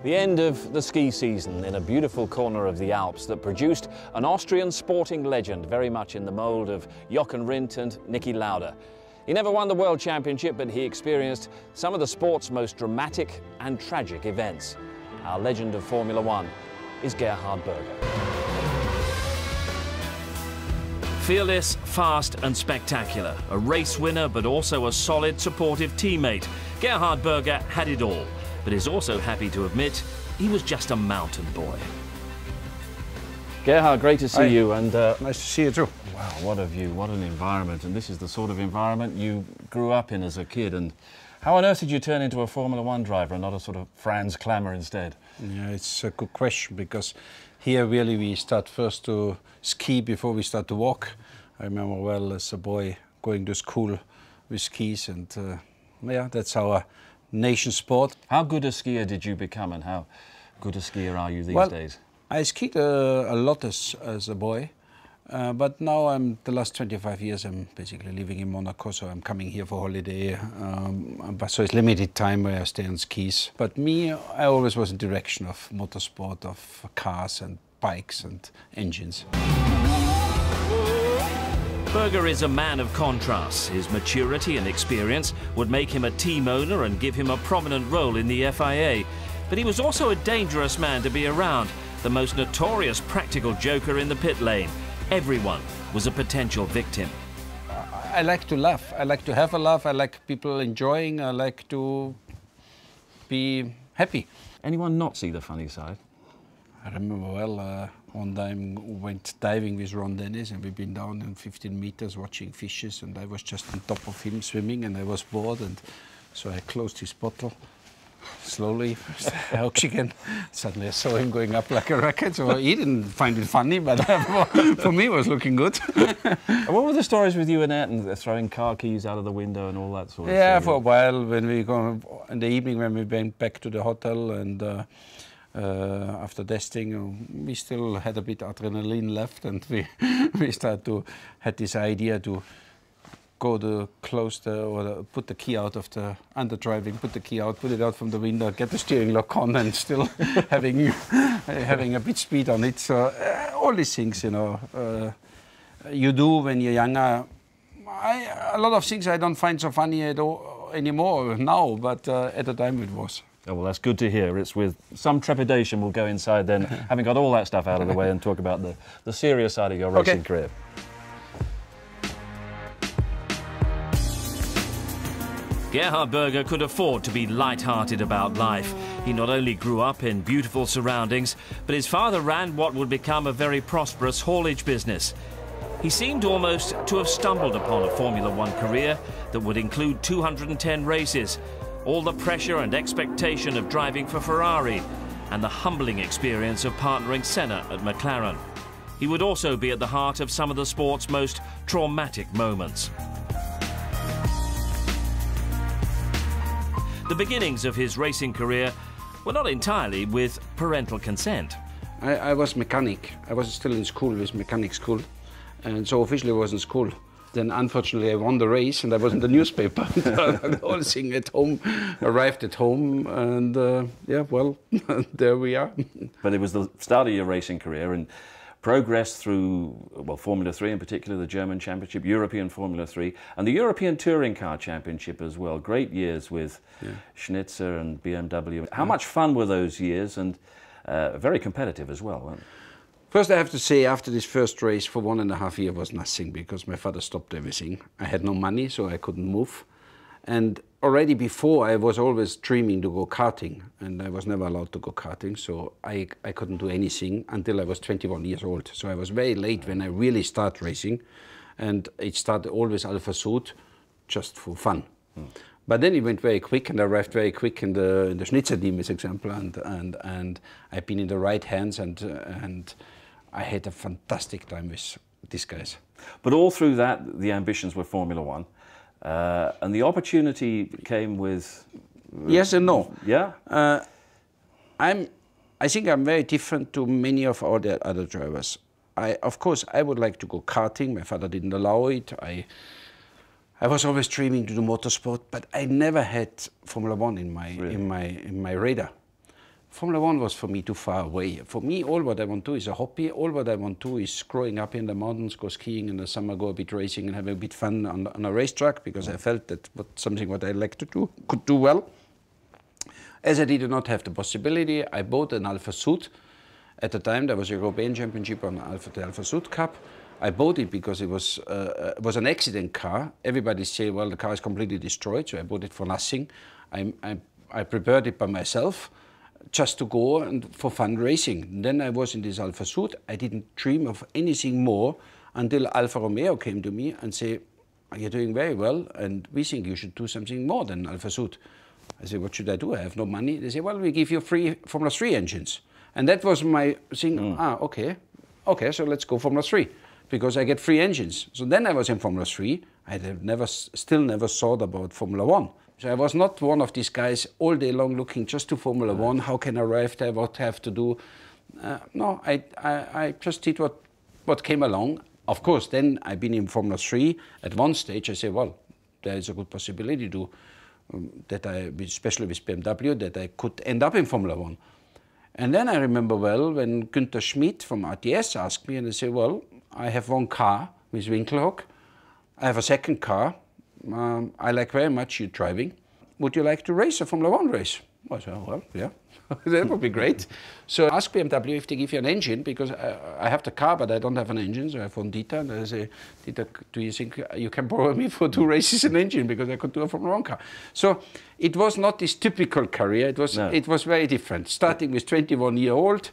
The end of the ski season in a beautiful corner of the Alps that produced an Austrian sporting legend very much in the mould of Jochen Rindt and Niki Lauda. He never won the World Championship, but he experienced some of the sport's most dramatic and tragic events. Our legend of Formula One is Gerhard Berger. Fearless, fast and spectacular. A race winner, but also a solid, supportive teammate. Gerhard Berger had it all, but is also happy to admit he was just a mountain boy. Gerhard, great to see you. And nice to see you too. Wow, what a view, what an environment. And this is the sort of environment you grew up in as a kid. And how on earth did you turn into a Formula One driver and not a sort of Franz Klammer instead? Yeah, it's a good question, because here really we start first to ski before we start to walk. I remember well as a boy going to school with skis, and yeah, that's our nation sport. How good a skier did you become, and how good a skier are you these days? I skied a lot as a boy, but now the last 25 years I'm basically living in Monaco, so I'm coming here for holiday. But so it's limited time where I stay on skis. But me, I always was in direction of motorsport, of cars and bikes and engines. Berger is a man of contrasts. His maturity and experience would make him a team owner and give him a prominent role in the FIA. But he was also a dangerous man to be around, the most notorious practical joker in the pit lane. Everyone was a potential victim. I like to laugh. I like to have a laugh. I like people enjoying. I like to be happy. Anyone not see the funny side? I remember well, one time we went diving with Ron Dennis, and we've been down in 15 meters watching fishes, and I was just on top of him swimming, and I was bored, and so I closed his bottle slowly, oxygen. Suddenly I saw him going up like a rocket, so he didn't find it funny, but for me it was looking good. What were the stories with you and Ayrton, throwing car keys out of the window and all that sort of thing? Yeah, for a while, when we go in the evening when we went back to the hotel, and after testing, we still had a bit adrenaline left, and we had this idea to go to close put the key out of the under driving, put the key out, put it out from the window, get the steering lock on, and still having a bit speed on it. So all these things, you know, you do when you're younger. A lot of things I don't find so funny anymore now, but at the time it was. Oh, well, that's good to hear. It's with some trepidation we'll go inside then, having got all that stuff out of the way, and talk about the serious side of your racing career. Gerhard Berger could afford to be light-hearted about life. He not only grew up in beautiful surroundings, but his father ran what would become a very prosperous haulage business. He seemed almost to have stumbled upon a Formula One career that would include 210 races, all the pressure and expectation of driving for Ferrari, and the humbling experience of partnering Senna at McLaren. He would also be at the heart of some of the sport's most traumatic moments. The beginnings of his racing career were not entirely with parental consent. I was mechanic. I was still in school with mechanic school, and so officially I was in school. Then unfortunately I won the race, and I was in the newspaper. The whole thing at home, arrived at home, and yeah, well, there we are. But it was the start of your racing career, and progress through, well, Formula 3 in particular, the German Championship, European Formula 3, and the European Touring Car Championship as well. Great years with Schnitzer and BMW. How much fun were those years, and very competitive as well, weren't they? First, I have to say, after this first race, for 1.5 years was nothing, because my father stopped everything. I had no money, so I couldn't move. And already before, I was always dreaming to go karting, and I was never allowed to go karting, so I couldn't do anything until I was 21 years old. So I was very late when I really started racing, and it started always Alpha Sud, just for fun. But then it went very quick, and I arrived very quick in the Schnitzer team, as example, and I've been in the right hands, and I had a fantastic time with these guys. But all through that, the ambitions were Formula One, and the opportunity came with... Yes and no. Yeah? I think I'm very different to many of our other drivers. Of course, I would like to go karting. My father didn't allow it. I was always dreaming to do motorsport, but I never had Formula One in my radar. Formula One was for me too far away. For me, all what I want to do is a hobby. All what I want to do is growing up in the mountains, go skiing in the summer, go a bit racing and have a bit fun on a racetrack, because I felt that something what I like to do, could do well. As I did not have the possibility, I bought an Alfa Sud. At the time, there was a European Championship on the Alfa Sud Cup. I bought it because it was an accident car. Everybody say, well, the car is completely destroyed, so I bought it for nothing. I prepared it by myself, just to go and for fun racing. Then I was in this Alfa Sud. I didn't dream of anything more until Alfa Romeo came to me and said, you're doing very well, and we think you should do something more than Alfa Sud. I said, what should I do? I have no money. They say, well, we give you free Formula 3 engines. And that was my thing, okay, so let's go Formula 3, because I get free engines. So then I was in Formula 3. I had still never thought about Formula 1. So I was not one of these guys all day long looking just to Formula 1, how can I arrive there, what I have to do. No, I just did what came along. Of course, then I've been in Formula 3. At one stage, I said, well, there is a good possibility to, that I, especially with BMW, that I could end up in Formula 1. And then I remember well when Günther Schmidt from RTS asked me, and I said, well, I have one car with Winkelhock. I have a second car. I like very much you driving. Would you like to race a Formula 1 race? I said, well, yeah, that would be great. So I asked BMW if they give you an engine, because I have the car, but I don't have an engine. So I phoned Dieter, and I say, Dieter, do you think you can borrow me for 2 races an engine, because I could do a Formula 1 car? So it was not this typical career. It was very different. Starting with 21-year-old,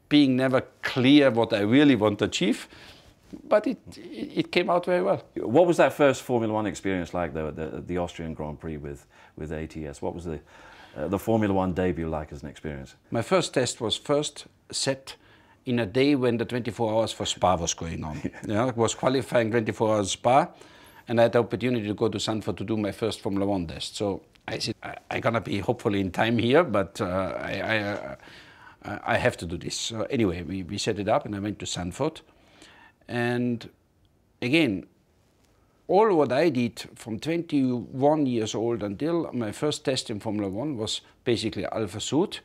being never clear what I really want to achieve. But it came out very well. What was that first Formula 1 experience like, though, at the Austrian Grand Prix with ATS? What was the Formula 1 debut like as an experience? My first test was first set in a day when the 24 hours for Spa was going on. It was qualifying 24 hours Spa, and I had the opportunity to go to Zandvoort to do my first Formula 1 test. So I said, I'm going to be hopefully in time here, but I have to do this. So anyway, we set it up, and I went to Zandvoort. And again, all what I did from 21 years old until my first test in Formula 1 was basically Alfa Sud,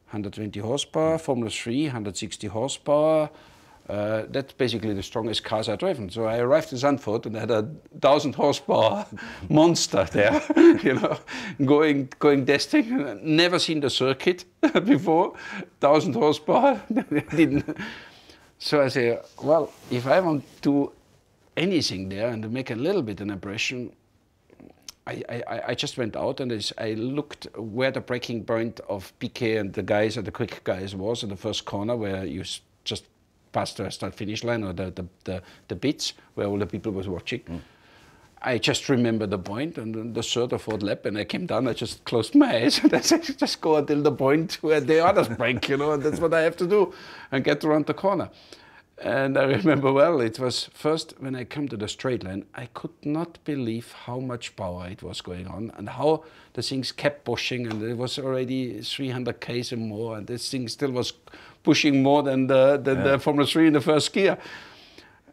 120 horsepower, Formula 3, 160 horsepower. That's basically the strongest cars I've driven. So I arrived in Zandvoort and I had a 1,000 horsepower monster there, going testing. Never seen the circuit before, 1,000 horsepower. Didn't. So I say, well, if I want to do anything there and to make a little bit an impression, I just went out and I looked where the breaking point of Piquet and the guys, and the quick guys, was in the first corner, where you just passed the start-finish line, or the bits where all the people was watching. I just remember the point, and then the third or fourth lap, and I came down, I just closed my eyes, and I said, just go until the point where the others break, and that's what I have to do, and get around the corner. And I remember well, it was first when I come to the straight line, I could not believe how much power it was going on, and how the things kept pushing, and it was already 300 k's and more, and this thing still was pushing more than the Formula 3 in the first gear.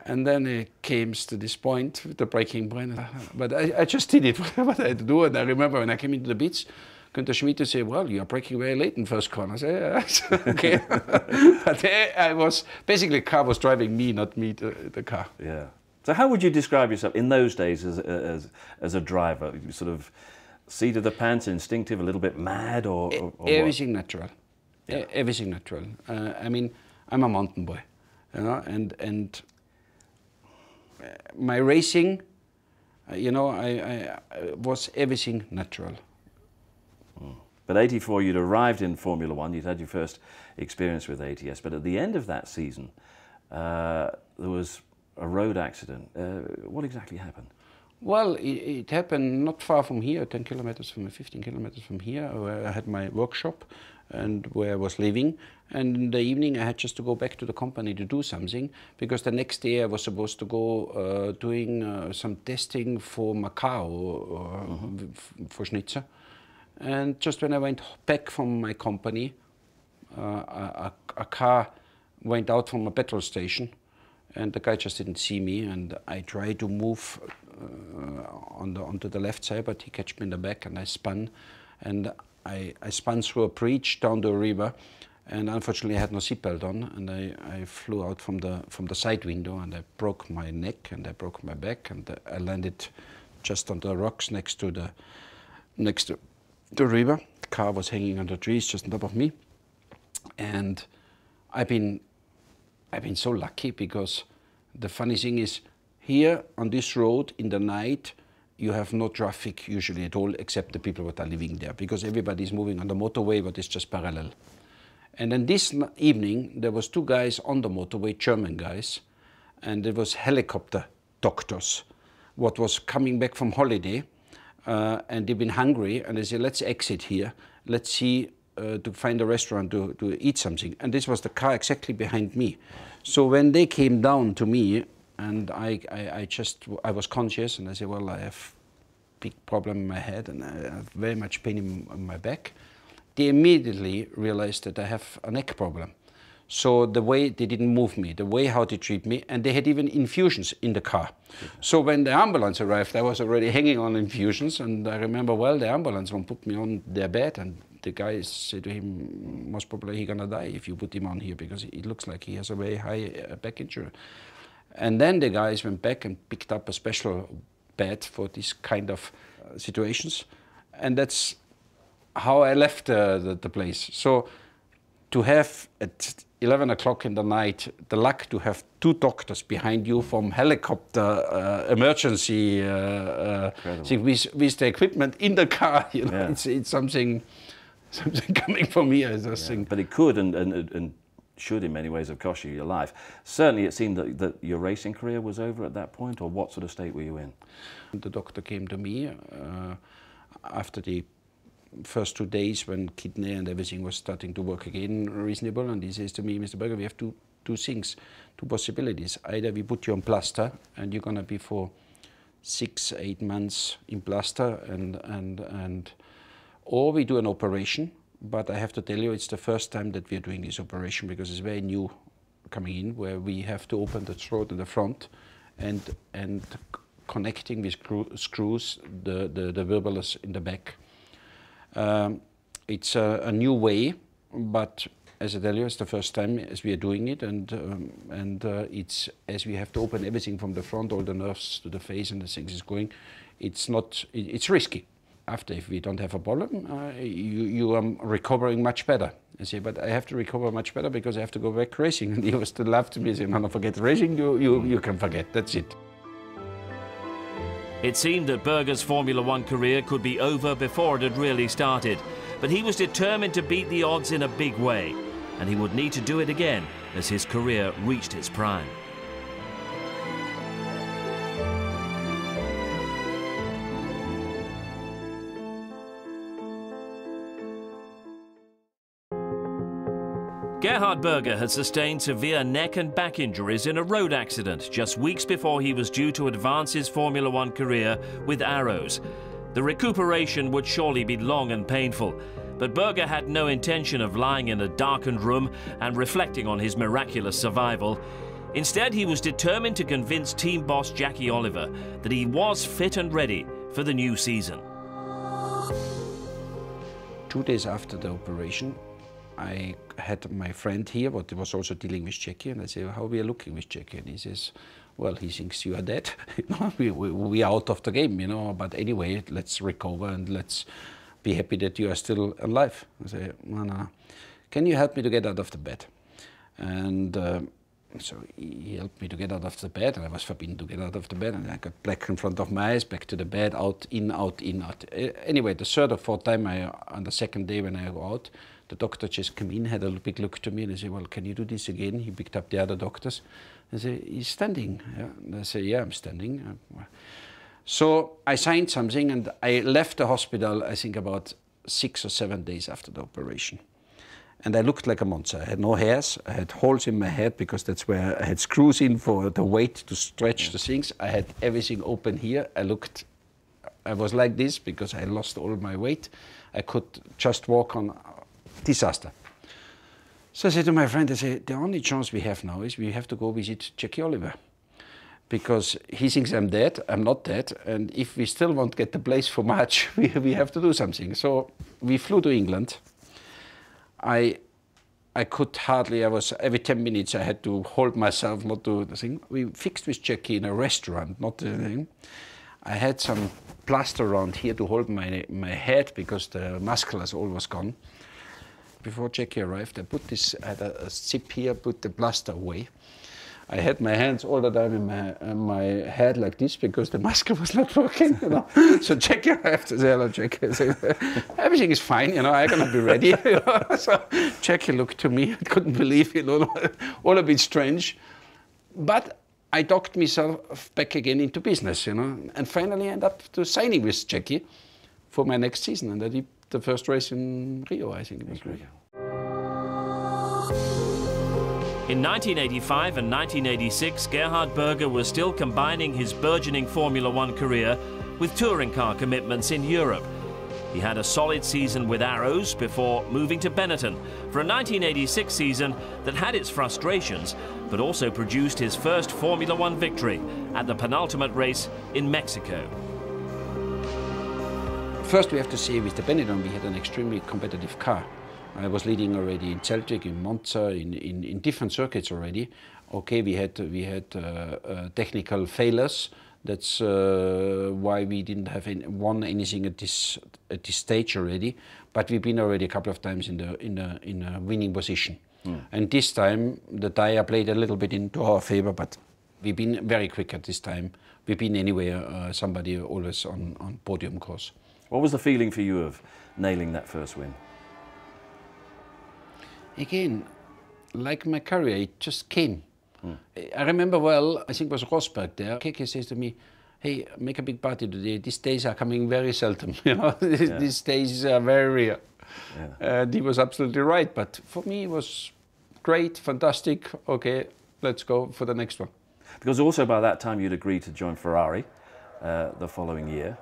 And then it came to this point, the breaking point. But I just did it, what I had to do. And I remember when I came into the pits, Günther Schmidt said, well, you're braking very late in first corner. I said, yeah, okay. But I was, basically the car was driving me, not me, the car. Yeah. So how would you describe yourself in those days as a driver? You sort of seat of the pants, instinctive, a little bit mad, or everything what? Natural. Yeah. Everything natural. I mean, I'm a mountain boy, and my racing, I was everything natural. But 84, you'd arrived in Formula 1, you'd had your first experience with ATS, but at the end of that season, there was a road accident. What exactly happened? Well, it happened not far from here, 10 kilometers from 15 kilometers from here, where I had my workshop and where I was living. And in the evening, I had just to go back to the company to do something, because the next day I was supposed to go doing some testing for Macau, for Schnitzer. And just when I went back from my company, a car went out from a petrol station, and the guy just didn't see me, and I tried to move onto the left side, but he catched me in the back, and I spun, and I spun through a breach down the river, and unfortunately I had no seatbelt on, and I flew out from the side window, and I broke my neck and I broke my back, and I landed just on the rocks next to the river. The car was hanging on the trees just on top of me, and I've been so lucky, because the funny thing is, here on this road in the night, you have no traffic usually at all, except the people that are living there, because everybody is moving on the motorway, but it's just parallel. And then this evening, there was 2 guys on the motorway, German guys, and it was helicopter doctors, what was coming back from holiday, and they've been hungry, and they said, let's exit here, let's see to find a restaurant to eat something. And this was the car exactly behind me. So when they came down to me, and I was conscious, and I said, well, I have a big problem in my head, and I have very much pain in my back. They immediately realized that I have a neck problem. So the way they didn't move me, the way how they treat me, and they had even infusions in the car. So when the ambulance arrived, I was already hanging on infusions, and I remember well, the ambulance one put me on their bed, and the guys said to him, most probably he's gonna die if you put him on here, because it looks like he has a very high back injury. And then the guys went back and picked up a special bed for these kind of situations, and that's how I left the place. So to have at 11 o'clock in the night the luck to have 2 doctors behind you from helicopter emergency thing with the equipment in the car, you know, it's something coming from here. I just think. But it could and should in many ways have cost you your life. Certainly it seemed that your racing career was over at that point, or what sort of state were you in? The doctor came to me after the first 2 days when kidney and everything was starting to work again reasonable, and he says to me, Mr. Berger, we have two things, 2 possibilities. Either we put you on plaster and you're gonna be for 6-8 months in plaster, or we do an operation. But I have to tell you, it's the first time that we are doing this operation, because it's very new coming in, where we have to open the throat in the front and connecting with screws the vertebras in the back. It's a new way, but as I tell you, it's the first time as we are doing it, and it's as we have to open everything from the front, all the nerves to the face and the things is going. It's risky. After, if we don't have a problem, you are recovering much better. I say, but I have to recover much better because I have to go back racing. And he was still laughed to me, saying, no, forget racing, you can forget, that's it. It seemed that Berger's Formula One career could be over before it had really started, but he was determined to beat the odds in a big way, and he would need to do it again as his career reached its prime. Gerhard Berger had sustained severe neck and back injuries in a road accident just weeks before he was due to advance his Formula One career with Arrows. The recuperation would surely be long and painful, but Berger had no intention of lying in a darkened room and reflecting on his miraculous survival. Instead, he was determined to convince team boss Jackie Oliver that he was fit and ready for the new season. 2 days after the operation, I had my friend here, but was also dealing with Jackie, and I said, how we are looking with Jackie? And he says, well, he thinks you are dead. We are out of the game, you know, but anyway, let's recover and let's be happy that you are still alive. I say, no. Can you help me to get out of the bed? And so he helped me to get out of the bed, and I was forbidden to get out of the bed, and I got black in front of my eyes, back to the bed, out, in, out, in, out. Anyway, the 3rd or 4th time, on the 2nd day when I go out, the doctor just came in, had a big look to me, and I said, well, can you do this again? He picked up the other doctors. I said, he's standing. Yeah. And I said, yeah, I'm standing. So I signed something, and I left the hospital, I think, about 6 or 7 days after the operation. And I looked like a monster. I had no hairs. I had holes in my head because that's where I had screws in for the weight to stretch the things. I had everything open here. I was like this because I lost all my weight. I could just walk on. Disaster. So I said to my friend, I said, the only chance we have now is we have to go visit Jackie Oliver. because he thinks I'm dead, I'm not dead, and if we still won't get the place for March, we have to do something. So we flew to England. I could hardly, every 10 minutes I had to hold myself not to the thing. We fixed with Jackie in a restaurant, not the thing. I had some plaster around here to hold my head because the musculars all was gone. Before Jackie arrived, I had a zip here, put the plaster away. I had my hands all the time in my head like this because the muscle was not working, you know. So Jackie arrived to say, hello, Jackie. I said, everything is fine, you know, I'm gonna be ready. You know? So Jackie looked to me, I couldn't believe, you know, all a bit strange. But I docked myself back again into business, you know, and finally ended up to signing with Jackie for my next season. And I did the first race in Rio, I think it was Rio. In 1985 and 1986, Gerhard Berger was still combining his burgeoning Formula One career with touring car commitments in Europe. He had a solid season with Arrows before moving to Benetton for a 1986 season that had its frustrations, but also produced his first Formula One victory at the penultimate race in Mexico. First, we have to say with the Benetton, we had an extremely competitive car. I was leading already in Celtic, in Monza, in different circuits already. Okay, we had technical failures. That's why we didn't have won anything at this stage already. But we've been already a couple of times in a winning position. And this time the tire played a little bit into our favor, but we've been very quick at this time. We've been anywhere, somebody always on podium course. What was the feeling for you of nailing that first win? Again, like my career, it just came. I remember well, I think it was Rosberg there. Keke says to me, hey, make a big party today. These days are coming very seldom, you know. These days are very rare. Yeah. And he was absolutely right, but for me it was great, fantastic. Okay, let's go for the next one. Because also by that time you'd agreed to join Ferrari the following year.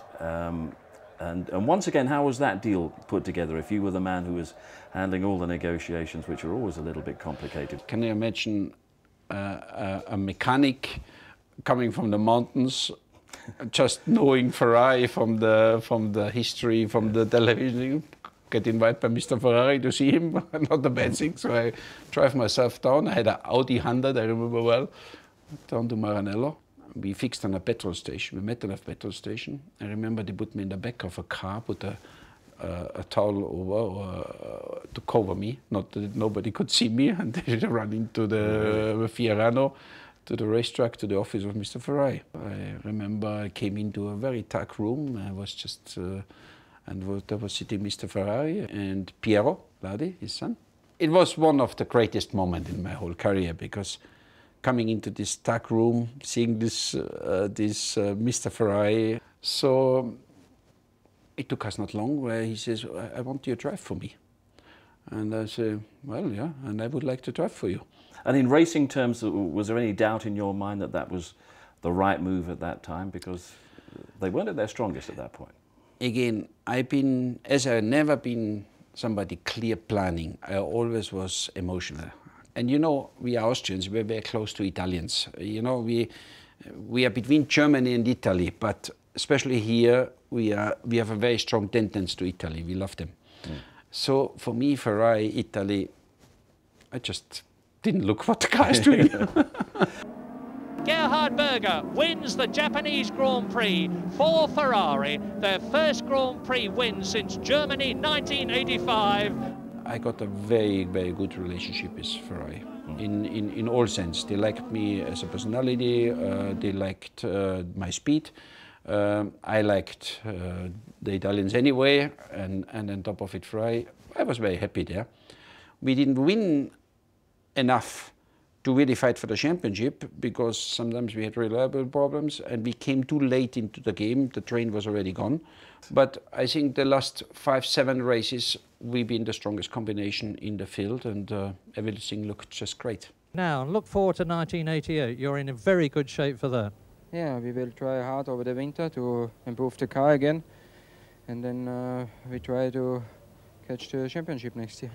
And once again, how was that deal put together if you were the man who was handling all the negotiations, which are always a little bit complicated? Can you imagine a mechanic coming from the mountains, just knowing Ferrari from the history, from the television, get invited by Mr. Ferrari to see him, not a bad thing. So I drive myself down. I had an Audi 100, I remember well, down to Maranello. We fixed on a petrol station. We met on a petrol station. I remember they put me in the back of a car, put a towel over to cover me, not that nobody could see me, and they ran into the Fiorano, to the racetrack, to the office of Mr. Ferrari. I remember I came into a very dark room. I was just, and there was sitting Mr. Ferrari and Piero Ladi, his son. It was one of the greatest moments in my whole career because coming into this dark room, seeing this Mr. Ferrari. So it took us not long where he says, I want you to drive for me. And I say, well, yeah, and I would like to drive for you. And in racing terms, was there any doubt in your mind that that was the right move at that time? Because they weren't at their strongest at that point. Again, I've never been somebody clear planning. I always was emotional. And you know, we Austrians, we're very close to Italians. You know, we are between Germany and Italy, but especially here, we have a very strong tendency to Italy. We love them. So for me, Ferrari, Italy, I just didn't look what the car is doing. Gerhard Berger wins the Japanese Grand Prix for Ferrari, their first Grand Prix win since Germany 1985. I got a very, very good relationship with Ferrari in all sense. They liked me as a personality, they liked my speed. I liked the Italians anyway, and on top of it, Ferrari. I was very happy there. We didn't win enough to really fight for the championship because sometimes we had reliable problems and we came too late into the game. The train was already gone. But I think the last 5-7 races, we've been the strongest combination in the field and everything looked just great. Now, look forward to 1988. You're in a very good shape for that. Yeah, we will try hard over the winter to improve the car again. And then we try to catch the championship next year.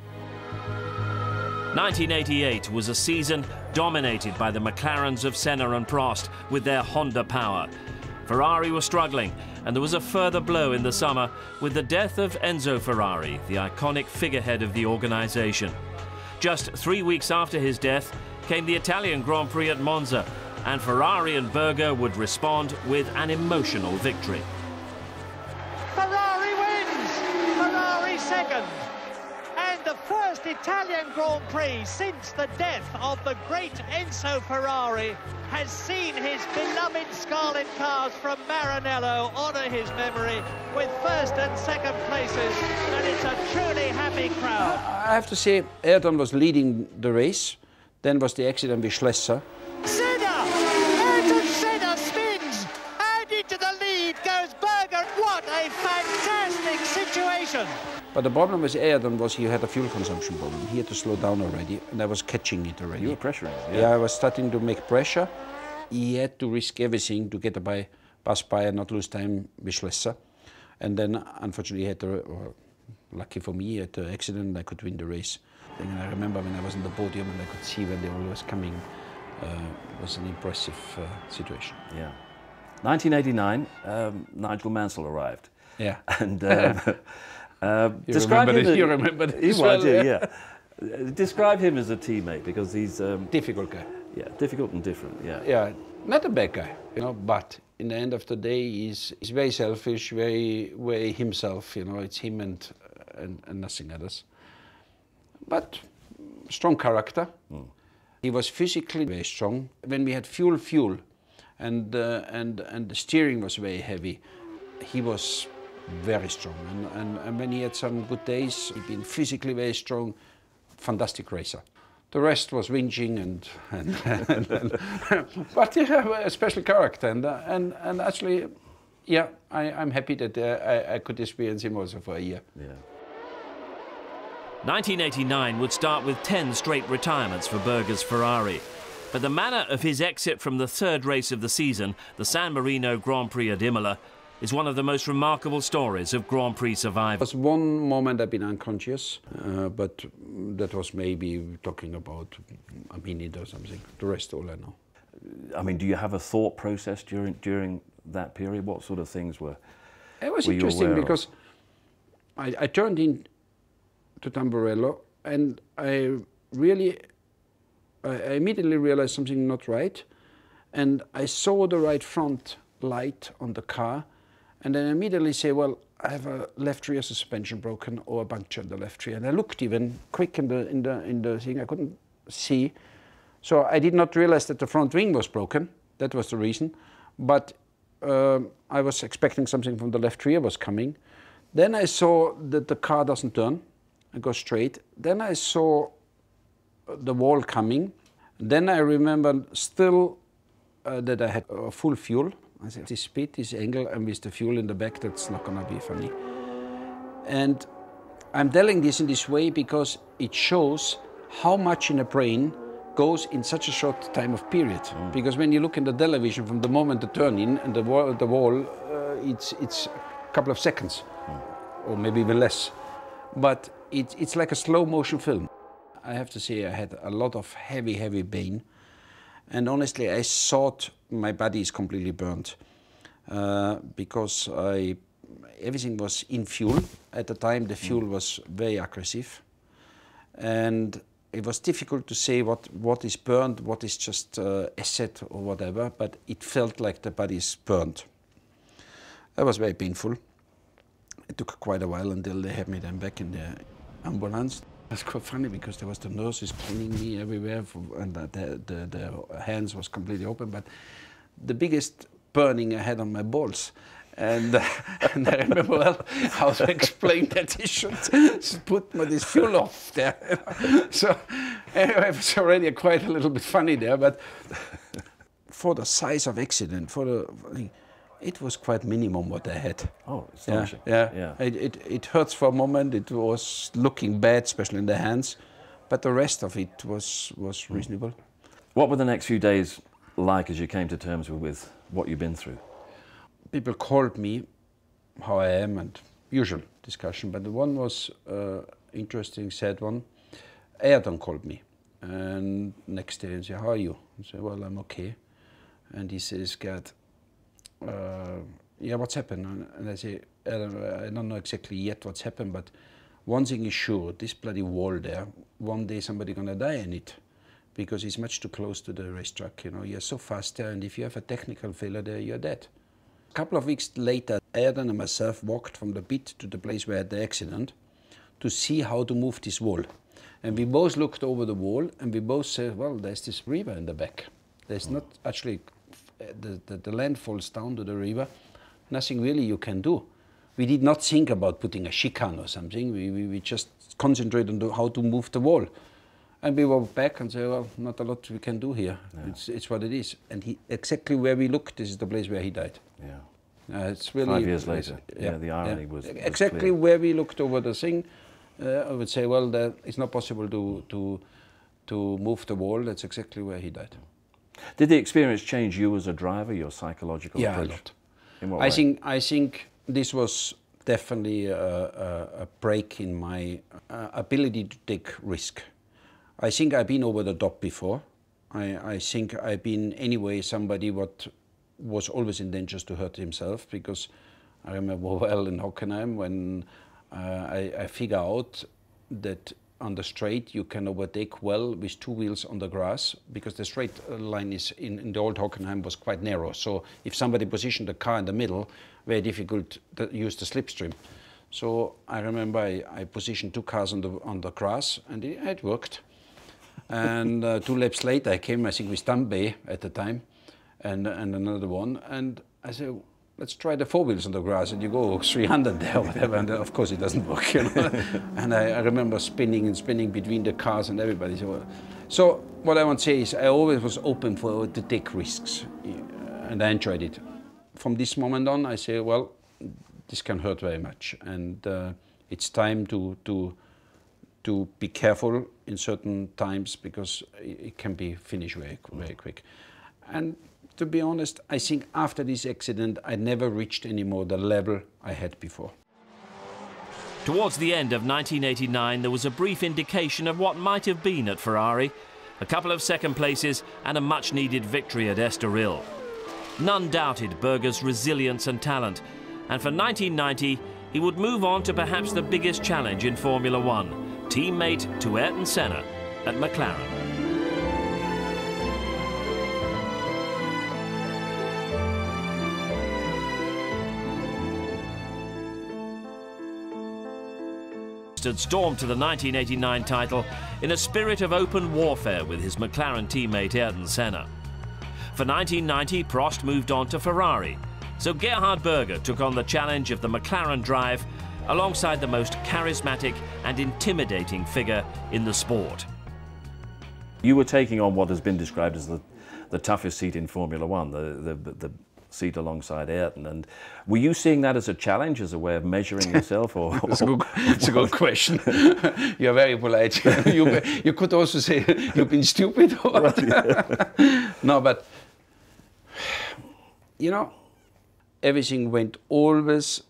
1988 was a season dominated by the McLarens of Senna and Prost with their Honda power. Ferrari were struggling, and there was a further blow in the summer with the death of Enzo Ferrari, the iconic figurehead of the organisation. Just 3 weeks after his death came the Italian Grand Prix at Monza, and Ferrari and Berger would respond with an emotional victory. Ferrari wins! Ferrari second! And the first Italian Grand Prix since the death of the great Enzo Ferrari has seen his beloved scarlet cars from Maranello honour his memory with first and second places, and it's a truly happy crowd. I have to say, Ayrton was leading the race, then was the accident with Schlesser. Senna! Ayrton Senna spins, and into the lead goes Berger. What a fantastic situation! But the problem with Ayrton was he had a fuel consumption problem. He had to slow down already, and I was catching it already. You were pressuring, yeah. I was starting to make pressure. He had to risk everything to get by, pass by and not lose time with Schlesser. And then, unfortunately, he had to, or lucky for me, he had an accident and I could win the race. And I remember when I was on the podium and I could see when they all was coming, it was an impressive situation. Yeah. 1989, Nigel Mansell arrived. Yeah. And describe him. You remember this? I do, yeah. Describe him as a teammate, because he's difficult guy. Yeah, difficult and different. Yeah. Yeah, not a bad guy, you know. But in the end of the day, he's very selfish, very himself. You know, it's him and nothing else. But strong character. Mm. He was physically very strong. When we had fuel, and the steering was very heavy, he was very strong. And when he had some good days, he'd been physically very strong. Fantastic racer. The rest was whinging but he had a special character, and actually, yeah, I'm happy that I could experience him also for a year. Yeah. 1989 would start with 10 straight retirements for Berger's Ferrari. But the manner of his exit from the third race of the season, the San Marino Grand Prix at Imola, is one of the most remarkable stories of Grand Prix survivors. There was one moment I've been unconscious, but that was maybe talking about a minute or something. The rest all I know. I mean, do you have a thought process during that period? What sort of things were It was interesting because I turned in to Tamburello, and I immediately realized something not right, and I saw the right front light on the car, and then I immediately say, well, I have a left rear suspension broken or a puncture in the left rear. And I looked even quick in the thing, I couldn't see. So I did not realize that the front wing was broken. That was the reason. But I was expecting something from the left rear was coming. Then I saw that the car doesn't turn and go straight. Then I saw the wall coming. Then I remembered still that I had full fuel. I said, this speed, this angle, and with the fuel in the back, that's not going to be funny. And I'm telling this in this way because it shows how much in a brain goes in such a short time of period. Mm. Because when you look in the television, from the moment the turn in and the wall, it's a couple of seconds, or maybe even less. But it's like a slow motion film. I have to say I had a lot of heavy pain. And honestly, I thought my body is completely burnt because everything was in fuel. At the time, the fuel was very aggressive. And it was difficult to say what is burned, what is just acid or whatever, but it felt like the body is burnt. That was very painful. It took quite a while until they had me then back in the ambulance. It's quite funny because there was the nurses cleaning me everywhere, and the hands was completely open. But the biggest burning I had on my balls, and I remember well how to explain that they should put this fuel off there. So anyway, it was already quite a little bit funny there. But for the size of accident, it was quite minimum what I had. Oh, astonishing. Yeah. It hurts for a moment. It was looking bad, especially in the hands, but the rest of it was reasonable. What were the next few days like as you came to terms with what you've been through? People called me how I am, and usual discussion, but the one was interesting, sad one. Ayrton called me, and next day he said, "How are you?" I said, "Well, I'm okay." And he says, "Gerhard, yeah, what's happened?" And I say, "I don't know exactly yet what's happened, but one thing is sure, this bloody wall there, one day somebody gonna die in it, because it's much too close to the racetrack, you know, you're so fast there, and if you have a technical failure there, you're dead." A couple of weeks later, Ayrton and myself walked from the pit to the place where I had the accident to see how to move this wall. And we both looked over the wall, and we both said, well, there's this river in the back. There's not actually, the land falls down to the river, nothing really you can do. We did not think about putting a chicane or something, we just concentrated on how to move the wall. And we walked back and said, well, not a lot we can do here. Yeah. It's what it is. And exactly where we looked, this is the place where he died. Yeah. It's really 5 years later. Yeah, the irony was exactly clear. where we looked over the thing. I would say, well, it's not possible to move the wall. That's exactly where he died. Did the experience change you as a driver, your psychological approach? Yeah, a lot. In what way? I think this was definitely a break in my ability to take risk. I think I've been over the top before. I think I've been anyway somebody what was always in danger to hurt himself, because I remember well in Hockenheim when I figure out that on the straight you can overtake well with two wheels on the grass, because the straight line is in the old Hockenheim was quite narrow. So if somebody positioned the car in the middle, very difficult to use the slipstream. So I remember I positioned two cars on the grass, and it worked. And 2 laps later I came, I think with Bay at the time, and another one, and I said, let's try the 4 wheels on the grass, and you go 300 there or whatever, and of course it doesn't work, you know. And I remember spinning and spinning between the cars and everybody. So what I want to say is I always was open to take risks, and I enjoyed it. From this moment on, I say, well, this can hurt very much, and it's time to be careful in certain times, because it can be finished very quick. And to be honest, I think after this accident, I never reached anymore the level I had before. Towards the end of 1989, there was a brief indication of what might have been at Ferrari. A couple of second places and a much-needed victory at Estoril. None doubted Berger's resilience and talent, and for 1990, he would move on to perhaps the biggest challenge in Formula One, teammate to Ayrton Senna at McLaren. Stormed to the 1989 title in a spirit of open warfare with his McLaren teammate Ayrton Senna. For 1990, Prost moved on to Ferrari, so Gerhard Berger took on the challenge of the McLaren drive alongside the most charismatic and intimidating figure in the sport. You were taking on what has been described as the toughest seat in Formula One, the seat alongside Ayrton, and were you seeing that as a challenge, as a way of measuring yourself? Or it's a good question. You're very polite. You could also say you've been stupid. Or what? Yeah. No, but you know, everything went always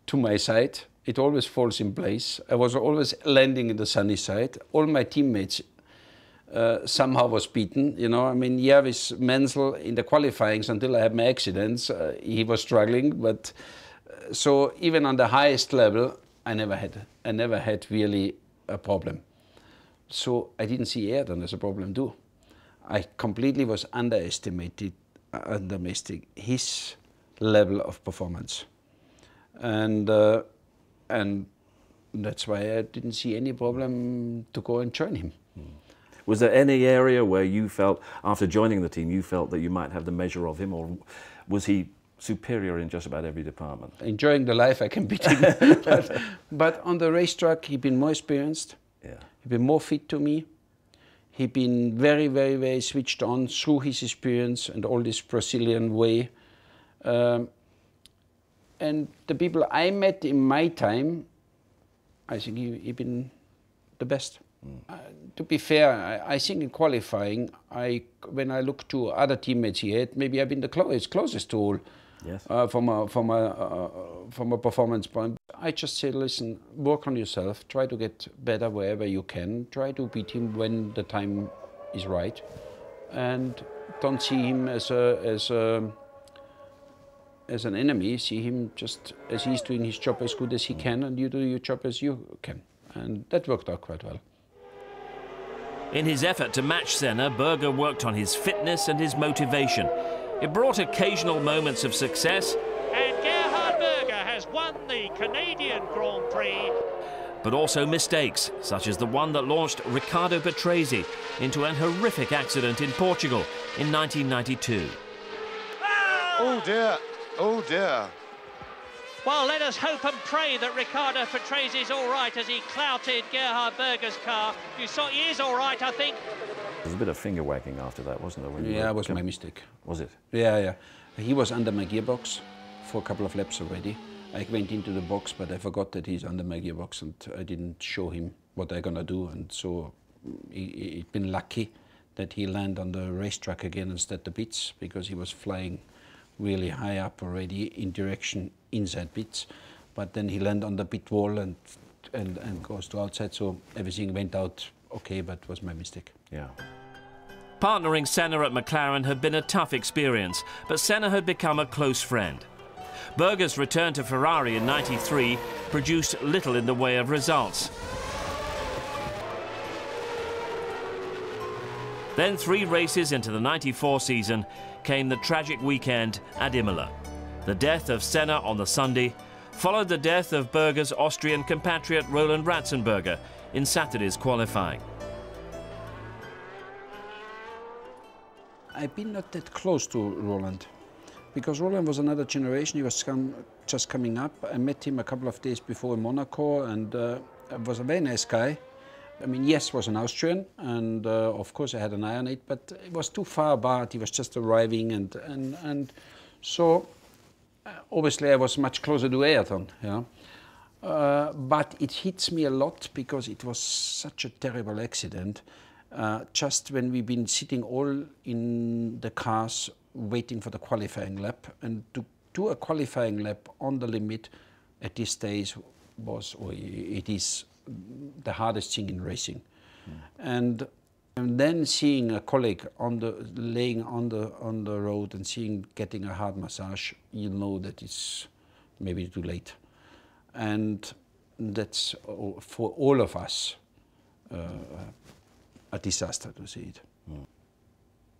to my side. It always falls in place. I was always landing in the sunny side. All my teammates somehow was beaten, you know. I mean, yeah, with Mansell in the qualifyings until I had my accidents, he was struggling. But so even on the highest level, I never had really a problem. So I didn't see Ayrton as a problem too. I completely was underestimating his level of performance, and that's why I didn't see any problem to go and join him. Was there any area where you felt, after joining the team, you felt that you might have the measure of him, or was he superior in just about every department? Enjoying the life, I can beat him. but on the racetrack, he'd been more experienced. Yeah. He'd been more fit to me. He'd been very, very, very switched on through his experience and all this Brazilian way. And the people I met in my time, I think he'd been the best. To be fair, I think in qualifying, when I look to other teammates he had, maybe I've been the closest to all. Yes. From a performance point. I just say, listen, work on yourself, try to get better wherever you can, try to beat him when the time is right, and don't see him as an enemy, see him just as he's doing his job as good as he can, and you do your job as you can. And that worked out quite well. In his effort to match Senna, Berger worked on his fitness and his motivation. It brought occasional moments of success. And Gerhard Berger has won the Canadian Grand Prix. But also mistakes, such as the one that launched Riccardo Patrese into an horrific accident in Portugal in 1992. Oh dear, oh dear. Well, let us hope and pray that Riccardo Patrese is all right as he clouted Gerhard Berger's car. You saw he is all right, I think. There was a bit of finger wagging after that, wasn't there? Yeah, it was my mistake. Was it? Yeah. He was under my gearbox for a couple of laps already. I went into the box, but I forgot that he's under my gearbox, and I didn't show him what I'm gonna do. And so he's been lucky that he landed on the racetrack again instead of the pits, because he was flying really high up already in direction inside pits. But then he landed on the pit wall and goes to outside. So everything went out okay, but it was my mistake. Yeah. Partnering Senna at McLaren had been a tough experience, but Senna had become a close friend. Berger's return to Ferrari in '93 produced little in the way of results. Then 3 races into the '94 season came the tragic weekend at Imola. The death of Senna on the Sunday followed the death of Berger's Austrian compatriot Roland Ratzenberger in Saturday's qualifying. I've been not that close to Roland, because Roland was another generation. He was just coming up. I met him a couple of days before in Monaco, and was a very nice guy. I mean, yes, was an Austrian, and of course I had an eye on it, but it was too far apart. He was just arriving, and so obviously I was much closer to Ayrton, you know. But it hits me a lot because it was such a terrible accident. Just when we've been sitting all in the cars waiting for the qualifying lap, and to do a qualifying lap on the limit at this stage was, or it is, the hardest thing in racing. And then seeing a colleague laying on the road and getting a hard massage, you know that it's maybe too late. And that's for all of us a disaster to see it.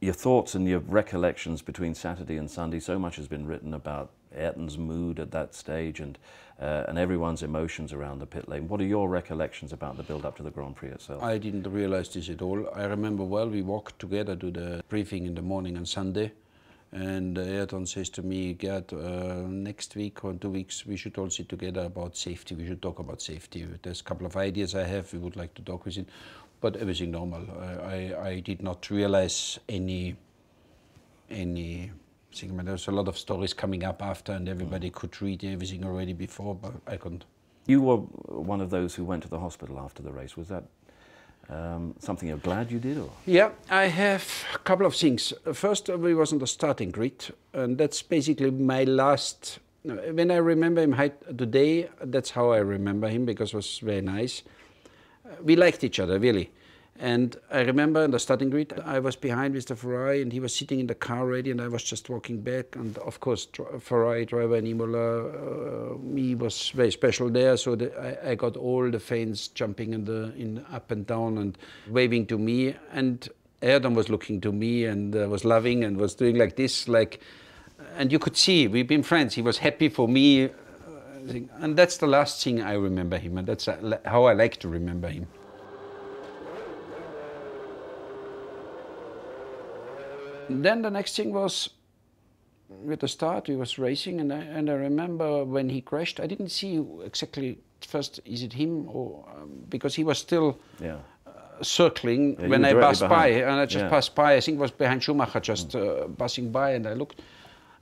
Your thoughts and your recollections between Saturday and Sunday, so much has been written about Ayrton's mood at that stage and everyone's emotions around the pit lane. What are your recollections about the build-up to the Grand Prix itself? I didn't realize this at all. I remember well, we walked together to the briefing in the morning on Sunday, and Ayrton says to me, Gerhard, next week or 2 weeks we should all sit together about safety. We should talk about safety. There's a couple of ideas I have we would like to talk with you. But everything normal. I did not realize any thing. There was a lot of stories coming up after, and everybody could read everything already before, but I couldn't. You were one of those who went to the hospital after the race. Was that something you're glad you did? Or? Yeah, I have a couple of things. First, we was on the starting grid, and that's basically my last. When I remember him today, that's how I remember him, because it was very nice. We liked each other, really. And I remember in the starting grid, I was behind with the Ferrari, and he was sitting in the car already, and I was just walking back. And of course, Ferrari driver in Imola, me was very special there, so I got all the fans jumping in up and down and waving to me. And Ayrton was looking to me and was laughing and was doing like this, and you could see, we've been friends. He was happy for me. And that's the last thing I remember him, and that's how I like to remember him. Then the next thing was, with the start, he was racing, and I remember when he crashed, I didn't see exactly first, is it him, or because he was still circling when I passed by, and I just passed by. I think it was behind Schumacher, just passing by, and I looked,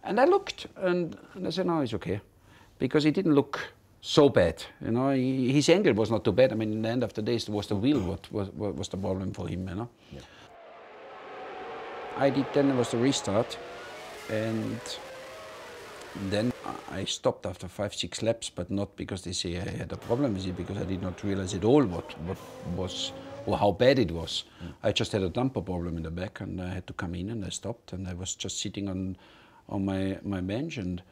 and I said, no, it's okay. Because he didn't look so bad, you know. His angle was not too bad. I mean, in the end of the day, it was the wheel what was the problem for him, you know. Yeah. Then it was the restart, and Then I stopped after 5-6 laps, but not because they say I had a problem with it, because I did not realize at all what was, or how bad it was. I just had a damper problem in the back, and I had to come in, and I stopped, and I was just sitting on my bench, and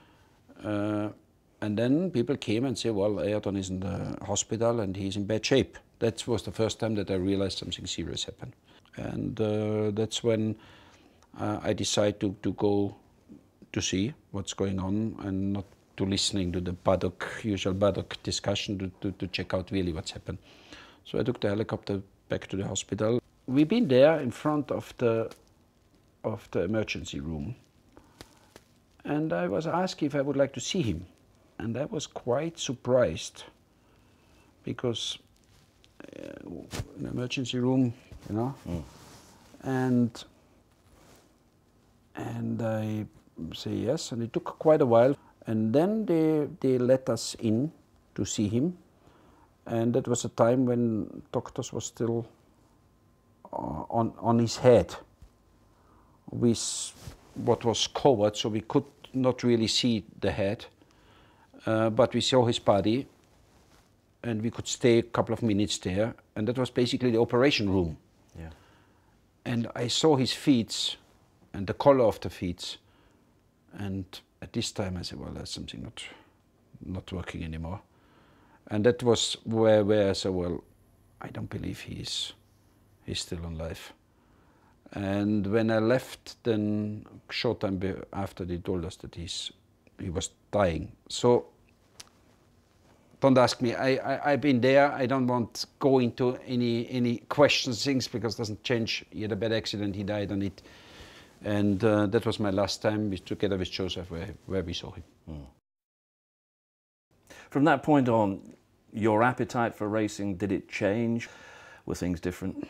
then people came and said, well, Ayrton is in the hospital and he's in bad shape. That was the first time that I realized something serious happened. And that's when I decided to go to see what's going on and not to listening to the usual paddock discussion, to check out really what's happened. So I took the helicopter back to the hospital. We've been there in front of the emergency room. And I was asked if I would like to see him. And I was quite surprised, because an emergency room, you know, and I say yes, and it took quite a while. And then they let us in to see him, and that was a time when doctors were still on his head with what was covered, so we could not really see the head, but we saw his body, and we could stay a couple of minutes there, and that was basically the operation room. Yeah. And I saw his feet and the color of the feet, and at this time I said, well, there's something not working anymore. And that was where I said, well, I don't believe he's still alive. And when I left, then short time after, they told us that he was dying. So don't ask me. I've been there. I don't want to go into any questions, things, because it doesn't change. He had a bad accident. He died on it. And that was my last time together with Joseph where we saw him. From that point on, your appetite for racing, did it change? Were things different?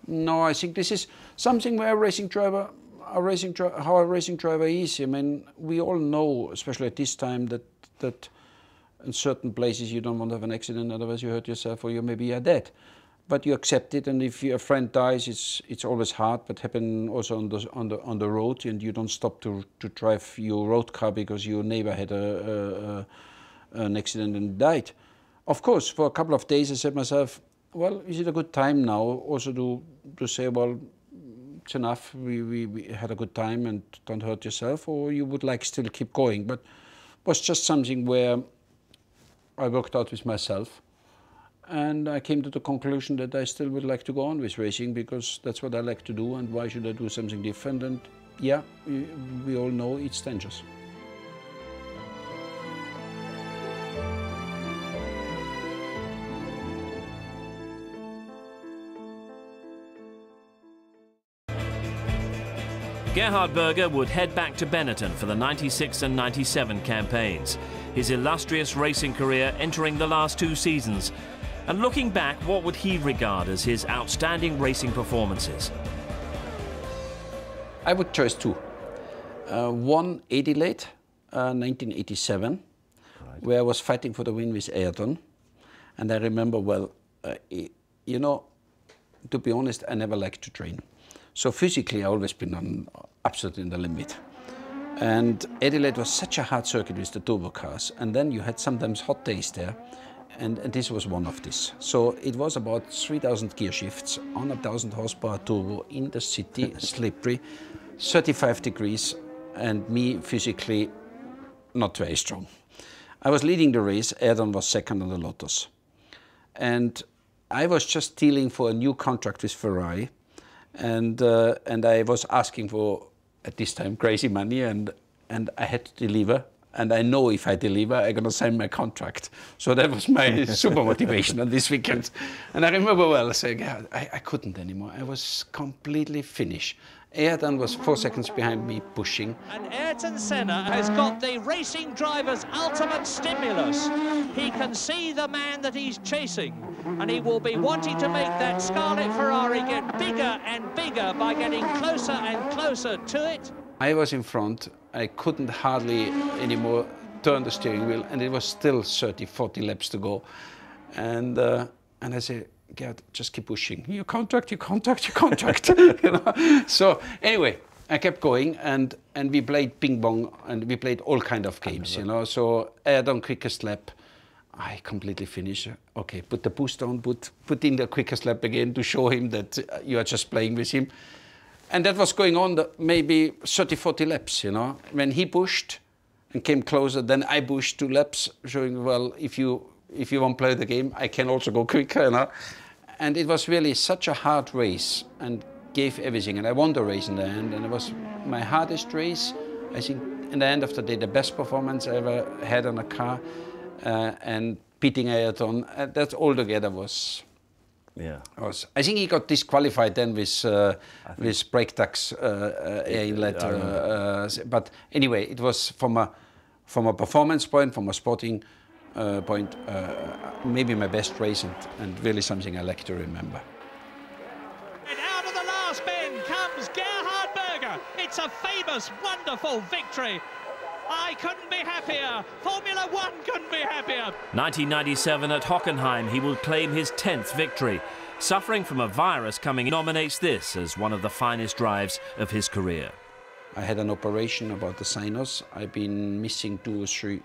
No, I think this is something where how a racing driver is. I mean, we all know, especially at this time, that in certain places you don't want to have an accident, otherwise you hurt yourself or you are dead. But you accept it, and if your friend dies, it's always hard, but happen also on the road, and you don't stop to drive your road car because your neighbor had an accident and died. Of course, for a couple of days I said to myself, well, is it a good time now also to say, well, it's enough, we had a good time and don't hurt yourself, or you would like still keep going? But it was just something where I worked out with myself, and I came to the conclusion that I still would like to go on with racing, because that's what I like to do, and why should I do something different? And yeah, we all know it's dangerous. Gerhard Berger would head back to Benetton for the 96 and 97 campaigns, his illustrious racing career entering the last 2 seasons. And looking back, what would he regard as his outstanding racing performances? I would choose 2. One, Adelaide, 1987, right, where I was fighting for the win with Ayrton. And I remember, well, you know, to be honest, I never liked to train. So physically, I've always been absolutely in the limit. And Adelaide was such a hard circuit with the turbo cars. And then you had sometimes hot days there. And this was one of these. So it was about 3,000 gear shifts on a 1,000 horsepower turbo in the city, slippery, 35 degrees, and me physically not very strong. I was leading the race. Ayrton was second on the Lotus. And I was just dealing for a new contract with Ferrari. And I was asking for, at this time, crazy money, and I had to deliver. And I know if I deliver, I'm going to sign my contract. So that was my super motivation on this weekend. And I remember well saying, yeah, I couldn't anymore. I was completely finished. Ayrton was 4 seconds behind me, pushing. And Ayrton Senna has got the racing driver's ultimate stimulus. He can see the man that he's chasing, and he will be wanting to make that scarlet Ferrari get bigger and bigger by getting closer and closer to it. I was in front. I couldn't hardly anymore turn the steering wheel, and it was still 30, 40 laps to go. And I said, Gerhard, just keep pushing. Your contract. You know? So anyway, I kept going, and we played ping pong, and we played all kind of games, you know. So I had on quickest lap. I completely finished. Okay, put the boost on, put in the quickest lap again to show him that you are just playing with him. And that was going on maybe 30, 40 laps, you know. When he pushed and came closer, then I pushed 2 laps, showing, well, if you won't play the game, I can also go quicker, you know. And it was really such a hard race and gave everything. And I won the race in the end, and it was my hardest race. I think in the end of the day, the best performance I ever had on a car. And beating Ayrton, that all together was. Yeah. I think he got disqualified then with brake ducts air inlet. But anyway, it was from a performance point, from a sporting point, maybe my best race and really something I like to remember. And out of the last bend comes Gerhard Berger. It's a famous, wonderful victory. I couldn't be happier. Formula One couldn't be happier. 1997 at Hockenheim, he will claim his 10th victory. Suffering from a virus coming in, nominates this as one of the finest drives of his career. I had an operation about the sinus. I've been missing two or three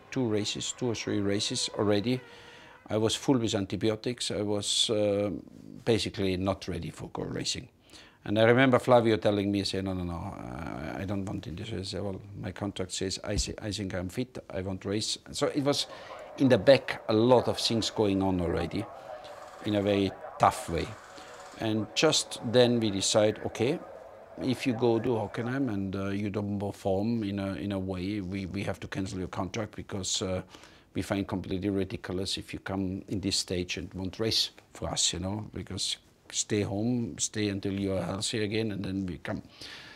races already. I was full with antibiotics. I was basically not ready for go racing. And I remember Flavio telling me, saying, no, I don't want in this race. Well, my contract says, I think I'm fit, I want to race. So it was in the back a lot of things going on already in a very tough way. And just then we decide, okay, if you go to Hockenheim and you don't perform in a way, we have to cancel your contract, because we find completely ridiculous if you come in this stage and won't race for us, you know, because stay home, stay until you are healthy again, and then we come.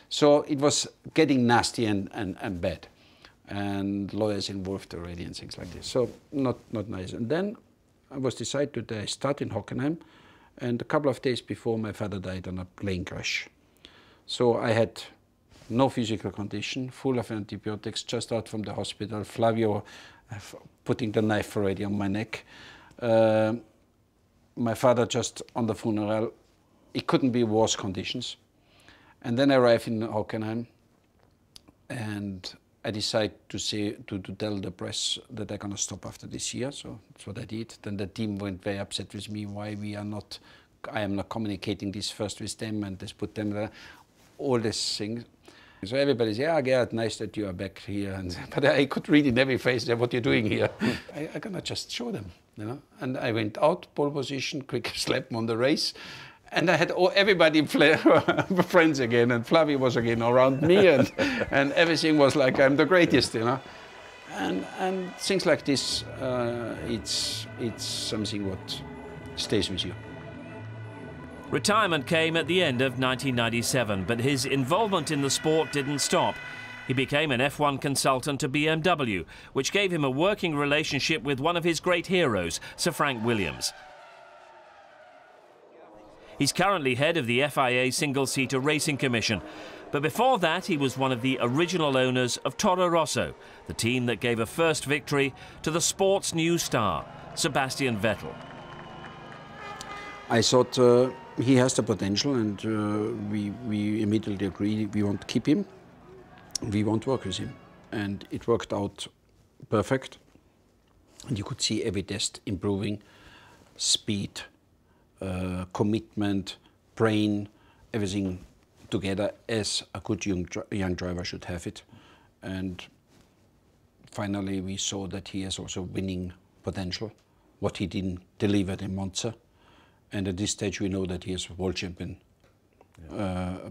So it was getting nasty and bad, and lawyers involved already and things like this. So not nice. And then I was decided to start in Hockenheim, and a couple of days before my father died on a plane crash. So I had no physical condition, full of antibiotics, just out from the hospital. Flavio putting the knife already on my neck. My father just on the funeral. It couldn't be worse conditions. And then I arrived in Hockenheim, and I decided to tell the press that I'm going to stop after this year. So that's what I did. Then the team went very upset with me, why I am not communicating this first with them, and just put them there, all these things. So everybody said, yeah, Gerhard, nice that you are back here. But I could read in every face, what you're doing here. I'm going to just show them, you know. And I went out, pole position, quick lap, won the race. And I had everybody friends again, and Flavio was again around me, and everything was like I'm the greatest, you know. And things like this, it's something what stays with you. Retirement came at the end of 1997, but his involvement in the sport didn't stop. He became an F1 consultant to BMW, which gave him a working relationship with one of his great heroes, Sir Frank Williams. He's currently head of the FIA Single-Seater Racing Commission, but before that he was one of the original owners of Toro Rosso, the team that gave a first victory to the sport's new star, Sebastian Vettel. I thought he has the potential, and we immediately agreed we want to keep him, we want to work with him. And it worked out perfect. And you could see every test improving, speed, commitment, brain, everything together as a good young driver should have it. And finally we saw that he has also winning potential, what he didn't deliver in Monza. And at this stage we know that he has world champion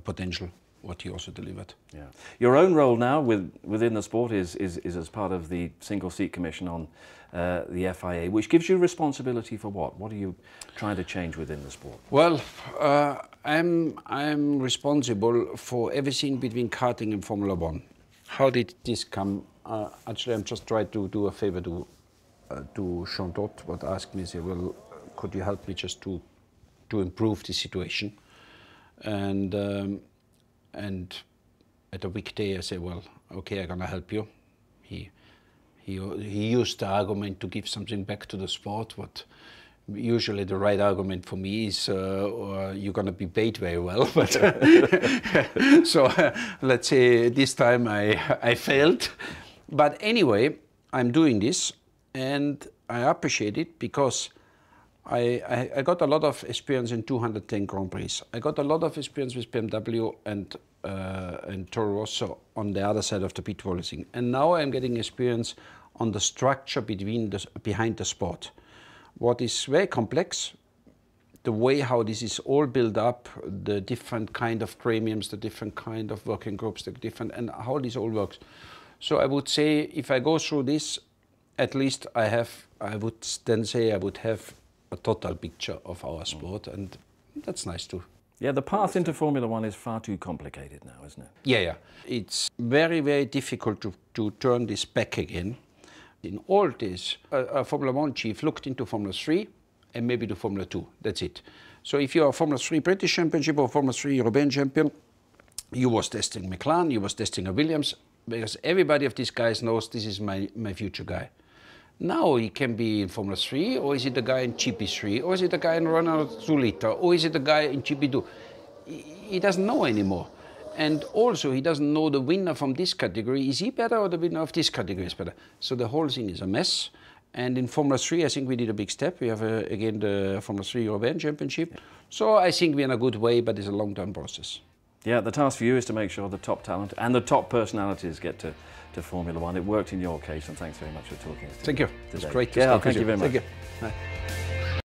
potential, what he also delivered. Yeah. Your own role now within the sport is as part of the Single Seat Commission on the FIA, which gives you responsibility for what? What are you trying to change within the sport? Well, I'm responsible for everything between karting and Formula One. How did this come? Actually, I'm just trying to do a favor to Jean-Claude, what asked me, say, well, could you help me just to improve the situation? And at a weekday I said, well, okay, I'm gonna help you. He used the argument to give something back to the sport, what Usually the right argument for me is you're going to be paid very well. But so let's say this time I failed. But anyway, I'm doing this and I appreciate it because I got a lot of experience in 210 Grand Prix. I got a lot of experience with BMW and Toro Rosso on the other side of the pit racing. And now I'm getting experience on the structure behind the sport. What is very complex, the way how this is all built up, the different kind of premiums, the different kind of working groups, and how this all works. So I would say if I go through this, at least I would then say I would have a total picture of our sport, and that's nice too. Yeah, the path into Formula One is far too complicated now, isn't it? Yeah. It's very, very difficult to turn this back again. In all this, a Formula One chief looked into Formula 3 and maybe to Formula 2. That's it. So if you're a Formula 3 British Championship or Formula 3 European Champion, you was testing McLaren, you was testing a Williams, because everybody of these guys knows this is my future guy. Now he can be in Formula 3, or is it the guy in GP3, or is it the guy in Renault 2 liter, or is it the guy in GP2? He doesn't know anymore. And also, he doesn't know the winner from this category. Is he better or the winner of this category is better? So the whole thing is a mess. And in Formula 3, I think we did a big step. We have, again, the Formula 3 European Championship. Yeah. So I think we're in a good way, but it's a long-term process. Yeah, the task for you is to make sure the top talent and the top personalities get to Formula One. It worked in your case, and thanks very much for talking to us. Thank you. It's great to yeah, speak thank with you very much. Thank you. Bye.